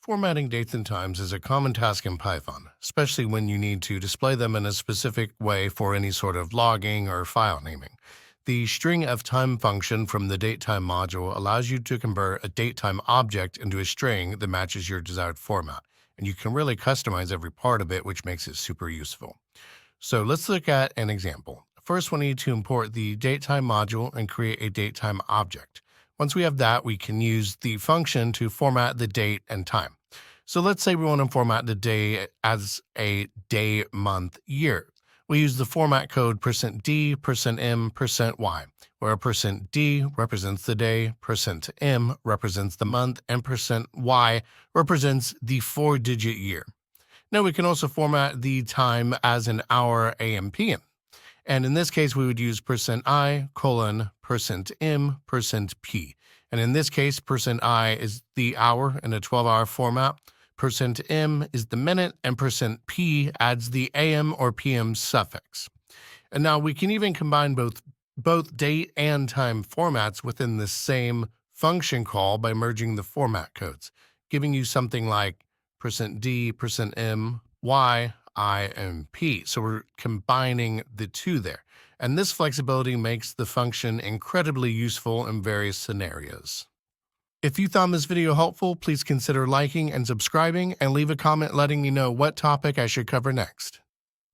Formatting dates and times is a common task in Python, especially when you need to display them in a specific way for any sort of logging or file naming. The string of time function from the datetime module allows you to convert a datetime object into a string that matches your desired format, and you can really customize every part of it, which makes it super useful. So let's look at an example. First, we need to import the datetime module and create a datetime object. Once we have that, we can use the function to format the date and time. So let's say we want to format the day as a day, month, year. We use the format code %d, %m, %y, where %d represents the day, %m represents the month, and %y represents the 4-digit year. Now we can also format the time as an hour, AM, PM. And in this case, we would use %i, %m, %p. And in this case, %i is the hour in a 12-hour format, %m is the minute, and %p adds the AM or PM suffix. And now we can even combine both date and time formats within the same function call by merging the format codes, giving you something like %d, %m, y, I, and p. So we're combining the two there. And this flexibility makes the function incredibly useful in various scenarios. If you found this video helpful, please consider liking and subscribing, and leave a comment letting me know what topic I should cover next.